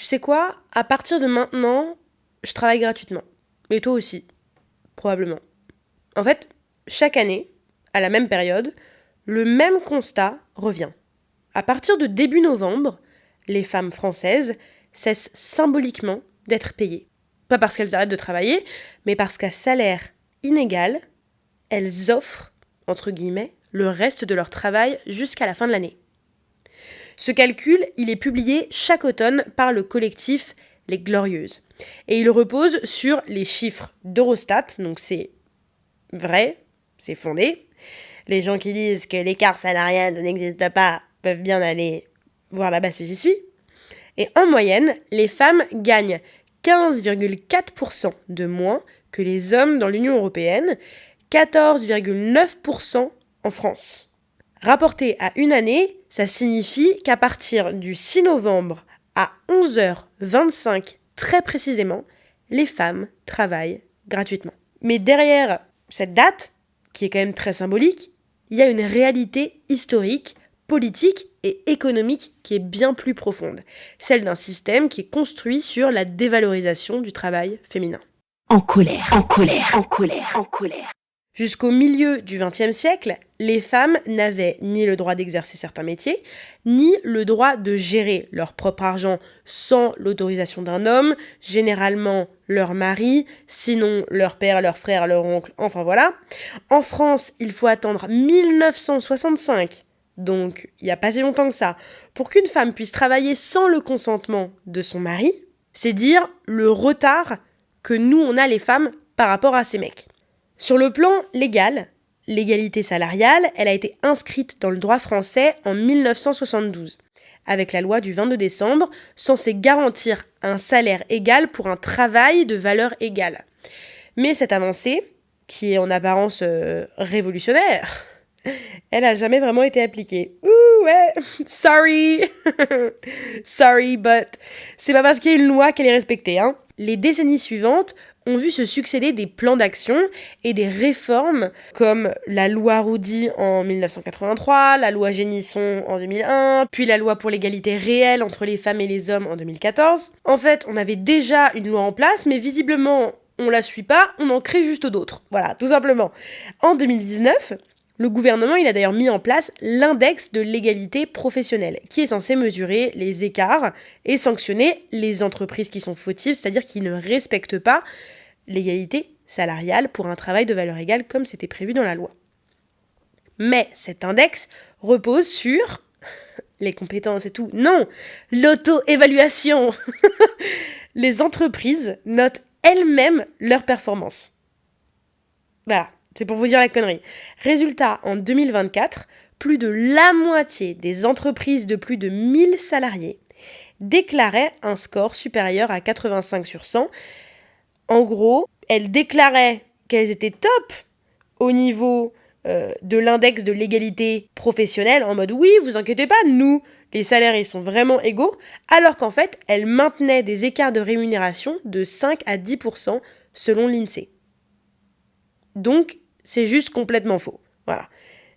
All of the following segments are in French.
Tu sais quoi? À partir de maintenant, je travaille gratuitement. Et toi aussi, probablement. En fait, chaque année, à la même période, le même constat revient. À partir de début novembre, les femmes françaises cessent symboliquement d'être payées. Pas parce qu'elles arrêtent de travailler, mais parce qu'à salaire inégal, elles offrent, entre guillemets, le reste de leur travail jusqu'à la fin de l'année. Ce calcul, il est publié chaque automne par le collectif Les Glorieuses. Et il repose sur les chiffres d'Eurostat, donc c'est vrai, c'est fondé. Les gens qui disent que l'écart salarial n'existe pas peuvent bien aller voir là-bas si j'y suis. Et en moyenne, les femmes gagnent 15,4% de moins que les hommes dans l'Union européenne, 14,9% en France. Rapporté à une année, ça signifie qu'à partir du 6 novembre à 11h25 très précisément, les femmes travaillent gratuitement. Mais derrière cette date, qui est quand même très symbolique, il y a une réalité historique, politique et économique qui est bien plus profonde, celle d'un système qui est construit sur la dévalorisation du travail féminin. En colère. Jusqu'au milieu du XXe siècle, les femmes n'avaient ni le droit d'exercer certains métiers, ni le droit de gérer leur propre argent sans l'autorisation d'un homme, généralement leur mari, sinon leur père, leur frère, leur oncle, enfin voilà. En France, il faut attendre 1965, donc il n'y a pas si longtemps que ça, pour qu'une femme puisse travailler sans le consentement de son mari. C'est dire le retard que nous, on a les femmes par rapport à ces mecs. Sur le plan légal, l'égalité salariale, elle a été inscrite dans le droit français en 1972, avec la loi du 22 décembre, censée garantir un salaire égal pour un travail de valeur égale. Mais cette avancée, qui est en apparence révolutionnaire, elle n'a jamais vraiment été appliquée. Ouh ouais, sorry, sorry, but c'est pas parce qu'il y a une loi qu'elle est respectée, hein. Les décennies suivantes ont vu se succéder des plans d'action et des réformes comme la loi Roudy en 1983, la loi Génisson en 2001, puis la loi pour l'égalité réelle entre les femmes et les hommes en 2014. En fait, on avait déjà une loi en place, mais visiblement, on la suit pas, on en crée juste d'autres. Voilà, tout simplement. En 2019, le gouvernement il a d'ailleurs mis en place l'index de l'égalité professionnelle, qui est censé mesurer les écarts et sanctionner les entreprises qui sont fautives, c'est-à-dire qui ne respectent pas l'égalité salariale pour un travail de valeur égale comme c'était prévu dans la loi. Mais cet index repose sur les compétences et tout. Non, l'auto-évaluation. Les entreprises notent elles-mêmes leurs performances. Voilà. C'est pour vous dire la connerie. Résultat, en 2024, plus de la moitié des entreprises de plus de 1000 salariés déclaraient un score supérieur à 85 sur 100. En gros, elles déclaraient qu'elles étaient top au niveau de l'index de l'égalité professionnelle, en mode oui, vous inquiétez pas, nous, les salaires, ils sont vraiment égaux, alors qu'en fait, elles maintenaient des écarts de rémunération de 5 à 10% selon l'INSEE. Donc, c'est juste complètement faux. Voilà.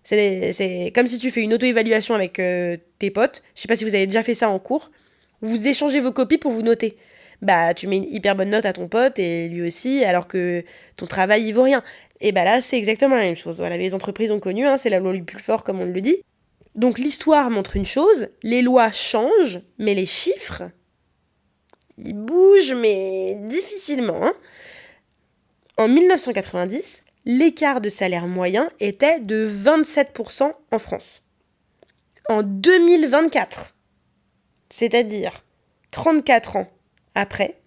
C'est comme si tu fais une auto-évaluation avec tes potes. Je sais pas si vous avez déjà fait ça en cours. Vous échangez vos copies pour vous noter. Bah, tu mets une hyper bonne note à ton pote et lui aussi, alors que ton travail, il vaut rien. Et bah là, c'est exactement la même chose. Voilà, les entreprises ont connu, hein, c'est la loi du plus fort, comme on le dit. Donc, l'histoire montre une chose, les lois changent, mais les chiffres, ils bougent, mais difficilement. Hein. En 1990, l'écart de salaire moyen était de 27% en France. En 2024, c'est-à-dire 34 ans après,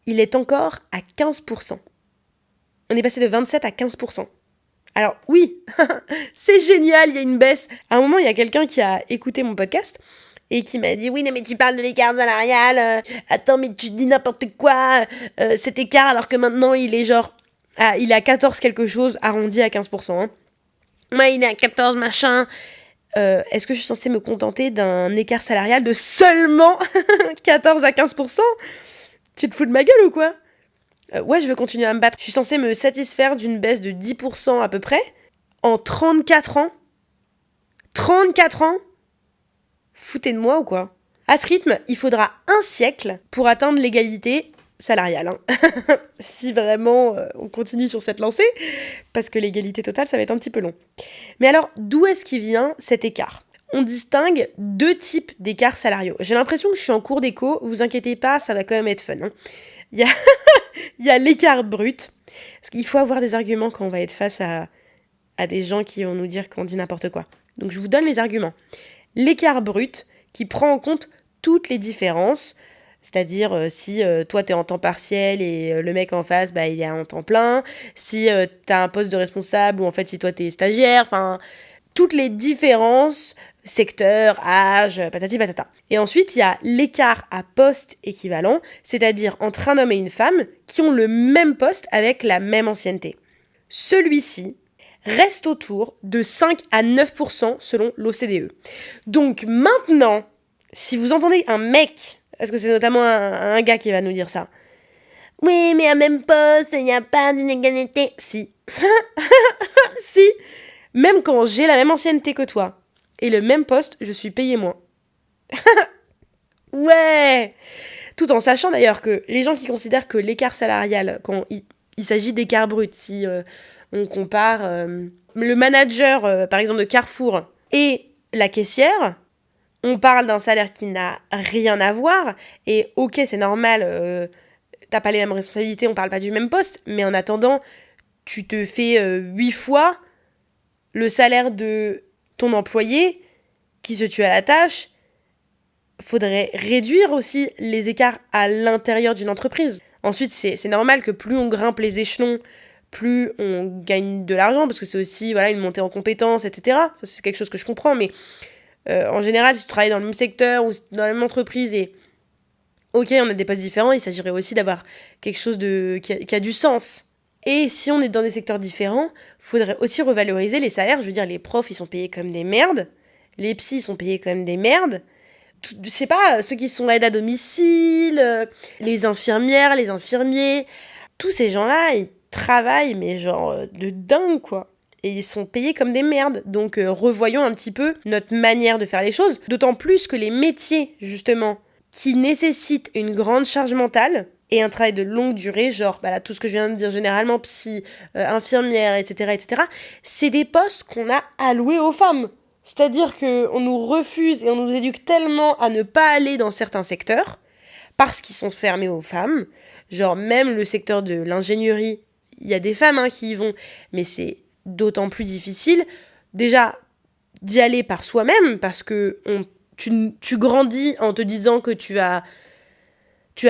il est encore à 15%. On est passé de 27 à 15%. Alors oui, c'est génial, il y a une baisse. À un moment, il y a quelqu'un qui a écouté mon podcast et qui m'a dit « Oui, mais tu parles de l'écart salarial, attends, mais tu dis n'importe quoi, cet écart alors que maintenant il est genre... » Ah, il est à 14 quelque chose, arrondi à 15%. Hein. Moi, il est à 14 machin. Est-ce que je suis censée me contenter d'un écart salarial de seulement 14 à 15%? Tu te fous de ma gueule ou quoi? Ouais, je veux continuer à me battre. Je suis censée me satisfaire d'une baisse de 10% à peu près en 34 ans. 34 ans? Foutez de moi ou quoi? À ce rythme, il faudra un siècle pour atteindre l'égalité salariale. Si vraiment on continue sur cette lancée, parce que l'égalité totale, ça va être un petit peu long. Mais alors, d'où est-ce qu'il vient cet écart ? On distingue 2 types d'écarts salariaux. J'ai l'impression que je suis en cours d'éco, vous inquiétez pas, ça va quand même être fun. Il y a l'écart brut, parce qu'il faut avoir des arguments quand on va être face à des gens qui vont nous dire qu'on dit n'importe quoi. Donc je vous donne les arguments. L'écart brut qui prend en compte toutes les différences, c'est-à-dire si toi t'es en temps partiel et le mec en face il est en temps plein, si t'as un poste de responsable ou en fait si toi t'es stagiaire, enfin toutes les différences, secteur, âge, patati patata. Et ensuite il y a l'écart à poste équivalent, c'est-à-dire entre un homme et une femme qui ont le même poste avec la même ancienneté. Celui-ci reste autour de 5 à 9% selon l'OCDE. Donc maintenant, si vous entendez un mec, parce que c'est notamment un gars qui va nous dire ça, oui, mais à même poste, il n'y a pas d'inégalité. Si. Si. Même quand j'ai la même ancienneté que toi et le même poste, je suis payé moins. Ouais. Tout en sachant d'ailleurs que les gens qui considèrent que l'écart salarial, quand il s'agit d'écart brut, si on compare le manager, par exemple, de Carrefour et la caissière, on parle d'un salaire qui n'a rien à voir, et ok, c'est normal, t'as pas les mêmes responsabilités, on parle pas du même poste, mais en attendant, tu te fais 8 fois le salaire de ton employé qui se tue à la tâche. Faudrait réduire aussi les écarts à l'intérieur d'une entreprise. Ensuite, c'est normal que plus on grimpe les échelons, plus on gagne de l'argent, parce que c'est aussi une montée en compétences, etc. Ça, c'est quelque chose que je comprends, mais en général, si tu travailles dans le même secteur ou dans la même entreprise, et ok, on a des postes différents, il s'agirait aussi d'avoir quelque chose qui a du sens. Et si on est dans des secteurs différents, faudrait aussi revaloriser les salaires. Je veux dire, les profs, ils sont payés comme des merdes, les psys, ils sont payés comme des merdes, je sais pas, ceux qui sont aide à domicile, les infirmières, les infirmiers, tous ces gens-là, ils travaillent, mais genre de dingue, quoi. Et ils sont payés comme des merdes. Donc revoyons un petit peu notre manière de faire les choses. D'autant plus que les métiers, justement, qui nécessitent une grande charge mentale et un travail de longue durée, genre tout ce que je viens de dire, généralement psy, infirmière, etc., c'est des postes qu'on a alloués aux femmes. C'est-à-dire qu'on nous refuse et on nous éduque tellement à ne pas aller dans certains secteurs parce qu'ils sont fermés aux femmes. Genre même le secteur de l'ingénierie, il y a des femmes qui y vont, mais c'est d'autant plus difficile déjà d'y aller par soi-même parce que tu grandis en te disant que tu vas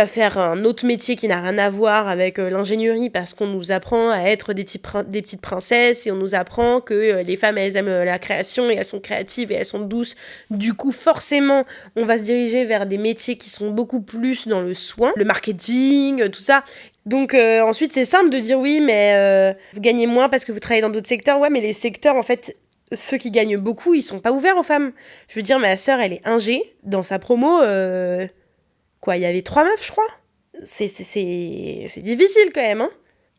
faire un autre métier qui n'a rien à voir avec l'ingénierie parce qu'on nous apprend à être des petites princesses et on nous apprend que les femmes, elles aiment la création et elles sont créatives et elles sont douces. Du coup, forcément, on va se diriger vers des métiers qui sont beaucoup plus dans le soin, le marketing, tout ça. Donc ensuite, c'est simple de dire oui, mais vous gagnez moins parce que vous travaillez dans d'autres secteurs. Ouais, mais les secteurs, en fait, ceux qui gagnent beaucoup, ils sont pas ouverts aux femmes. Je veux dire, ma sœur, elle est ingé. Dans sa promo... il y avait 3 meufs, je crois. C'est difficile quand même,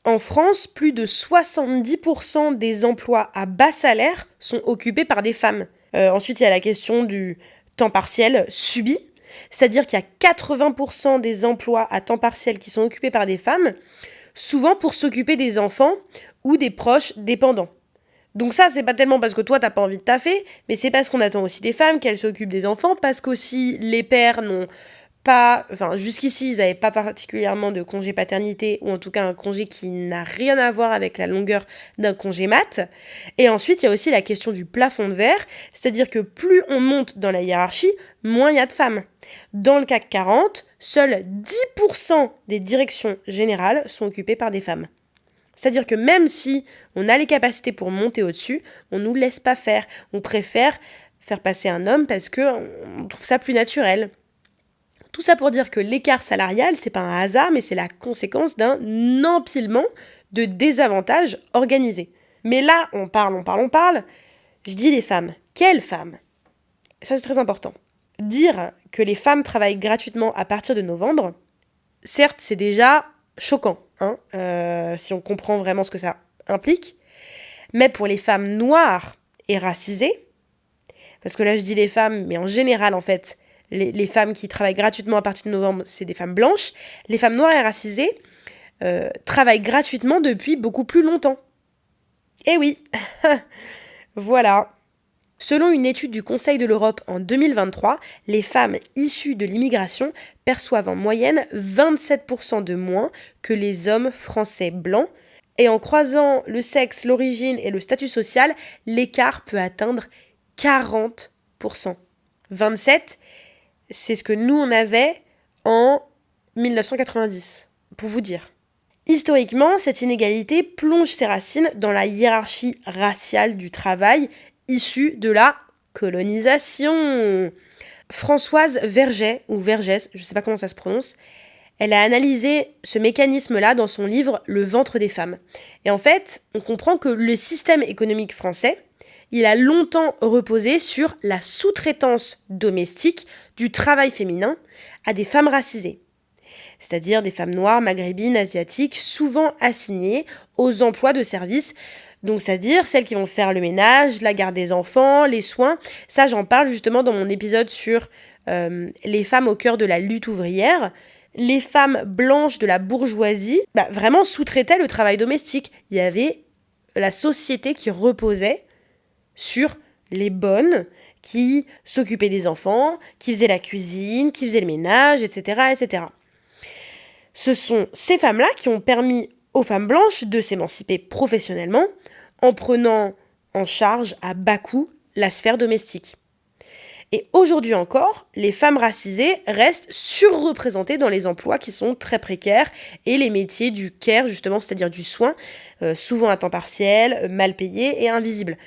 En France, plus de 70% des emplois à bas salaire sont occupés par des femmes. Ensuite, il y a la question du temps partiel subi, c'est-à-dire qu'il y a 80% des emplois à temps partiel qui sont occupés par des femmes, souvent pour s'occuper des enfants ou des proches dépendants. Donc ça, c'est pas tellement parce que toi, t'as pas envie de taffer, mais c'est parce qu'on attend aussi des femmes qu'elles s'occupent des enfants, parce qu'aussi les pères n'ont pas, jusqu'ici, ils n'avaient pas particulièrement de congé paternité, ou en tout cas un congé qui n'a rien à voir avec la longueur d'un congé mat. Et ensuite, il y a aussi la question du plafond de verre, c'est-à-dire que plus on monte dans la hiérarchie, moins il y a de femmes. Dans le CAC 40, seuls 10% des directions générales sont occupées par des femmes. C'est-à-dire que même si on a les capacités pour monter au-dessus, on ne nous laisse pas faire. On préfère faire passer un homme parce qu'on trouve ça plus naturel. Tout ça pour dire que l'écart salarial, c'est pas un hasard, mais c'est la conséquence d'un empilement de désavantages organisés. Mais là, on parle, je dis les femmes. Quelles femmes ? Ça, c'est très important. Dire que les femmes travaillent gratuitement à partir de novembre, certes, c'est déjà choquant, si on comprend vraiment ce que ça implique. Mais pour les femmes noires et racisées, parce que là, je dis les femmes, mais en général, en fait, les femmes qui travaillent gratuitement à partir de novembre, c'est des femmes blanches. Les femmes noires et racisées travaillent gratuitement depuis beaucoup plus longtemps. Eh oui, voilà. Selon une étude du Conseil de l'Europe en 2023, les femmes issues de l'immigration perçoivent en moyenne 27% de moins que les hommes français blancs. Et en croisant le sexe, l'origine et le statut social, l'écart peut atteindre 40%. 27, c'est ce que nous on avait en 1990, pour vous dire. Historiquement, cette inégalité plonge ses racines dans la hiérarchie raciale du travail issue de la colonisation. Françoise Vergès, ou Vergès, je ne sais pas comment ça se prononce, elle a analysé ce mécanisme-là dans son livre « Le ventre des femmes ». Et en fait, on comprend que le système économique français, il a longtemps reposé sur la sous-traitance domestique du travail féminin à des femmes racisées, c'est-à-dire des femmes noires, maghrébines, asiatiques, souvent assignées aux emplois de service, donc c'est-à-dire celles qui vont faire le ménage, la garde des enfants, les soins. Ça, j'en parle justement dans mon épisode sur les femmes au cœur de la lutte ouvrière. Les femmes blanches de la bourgeoisie, vraiment sous-traitaient le travail domestique. Il y avait la société qui reposait sur les bonnes, qui s'occupaient des enfants, qui faisaient la cuisine, qui faisaient le ménage, etc., etc. Ce sont ces femmes-là qui ont permis aux femmes blanches de s'émanciper professionnellement en prenant en charge à bas coût la sphère domestique. Et aujourd'hui encore, les femmes racisées restent surreprésentées dans les emplois qui sont très précaires et les métiers du care, justement, c'est-à-dire du soin, souvent à temps partiel, mal payés et invisibles.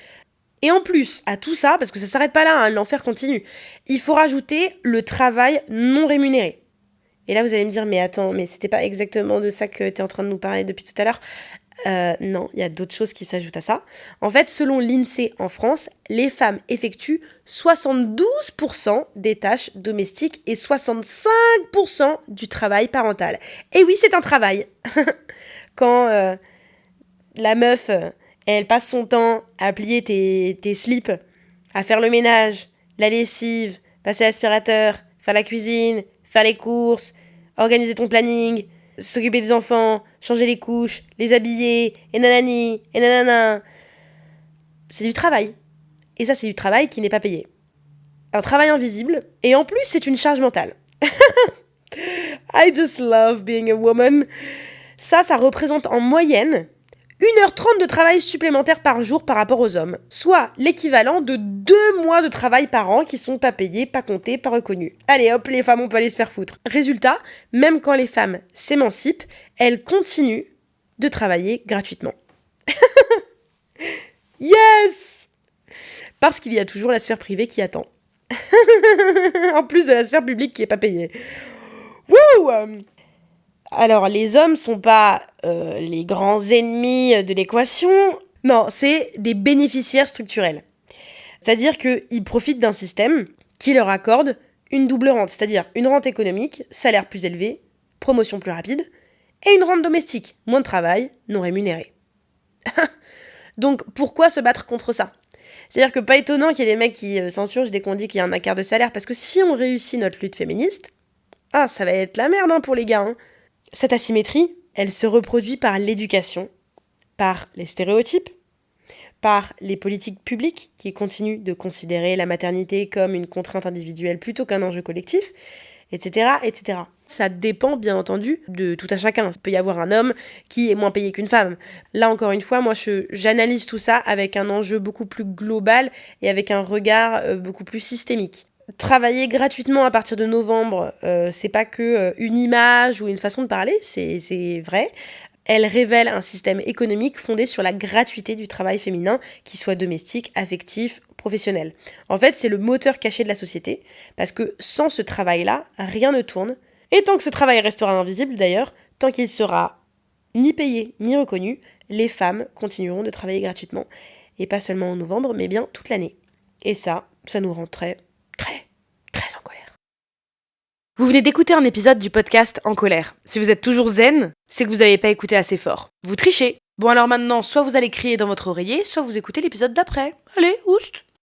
Et en plus, à tout ça, parce que ça ne s'arrête pas là, hein, l'enfer continue, il faut rajouter le travail non rémunéré. Et là, vous allez me dire, mais attends, mais c'était pas exactement de ça que tu es en train de nous parler depuis tout à l'heure. Non, il y a d'autres choses qui s'ajoutent à ça. En fait, selon l'INSEE en France, les femmes effectuent 72% des tâches domestiques et 65% du travail parental. Et oui, c'est un travail. Quand la meuf, elle passe son temps à plier tes slips, à faire le ménage, la lessive, passer l'aspirateur, faire la cuisine, faire les courses, organiser ton planning, s'occuper des enfants, changer les couches, les habiller, et nanani, et nanana. C'est du travail. Et ça, c'est du travail qui n'est pas payé. Un travail invisible, et en plus, c'est une charge mentale. I just love being a woman. Ça représente en moyenne 1h30 de travail supplémentaire par jour par rapport aux hommes, soit l'équivalent de 2 mois de travail par an qui sont pas payés, pas comptés, pas reconnus. Allez hop, les femmes, on peut aller se faire foutre. Résultat, même quand les femmes s'émancipent, elles continuent de travailler gratuitement. Yes! Parce qu'il y a toujours la sphère privée qui attend. En plus de la sphère publique qui est pas payée. Wouh! Alors, les hommes sont pas les grands ennemis de l'équation. Non, c'est des bénéficiaires structurels. C'est-à-dire qu'ils profitent d'un système qui leur accorde une double rente, c'est-à-dire une rente économique, salaire plus élevé, promotion plus rapide, et une rente domestique, moins de travail, non rémunéré. Donc, pourquoi se battre contre ça ? C'est-à-dire que pas étonnant qu'il y ait des mecs qui s'insurgent dès qu'on dit qu'il y a un écart de salaire, parce que si on réussit notre lutte féministe, ça va être la merde pour les gars. Cette asymétrie, elle se reproduit par l'éducation, par les stéréotypes, par les politiques publiques qui continuent de considérer la maternité comme une contrainte individuelle plutôt qu'un enjeu collectif, etc., etc. Ça dépend bien entendu de tout à chacun. Il peut y avoir un homme qui est moins payé qu'une femme. Là encore une fois, moi j'analyse tout ça avec un enjeu beaucoup plus global et avec un regard beaucoup plus systémique. Travailler gratuitement à partir de novembre, c'est pas que une image ou une façon de parler, c'est vrai. Elle révèle un système économique fondé sur la gratuité du travail féminin, qu'il soit domestique, affectif, professionnel. En fait, c'est le moteur caché de la société, parce que sans ce travail-là, rien ne tourne. Et tant que ce travail restera invisible d'ailleurs, tant qu'il sera ni payé ni reconnu, les femmes continueront de travailler gratuitement. Et pas seulement en novembre, mais bien toute l'année. Et ça nous rend très en colère. Vous venez d'écouter un épisode du podcast En colère. Si vous êtes toujours zen, c'est que vous n'avez pas écouté assez fort. Vous trichez. Bon alors maintenant, soit vous allez crier dans votre oreiller, soit vous écoutez l'épisode d'après. Allez, oust!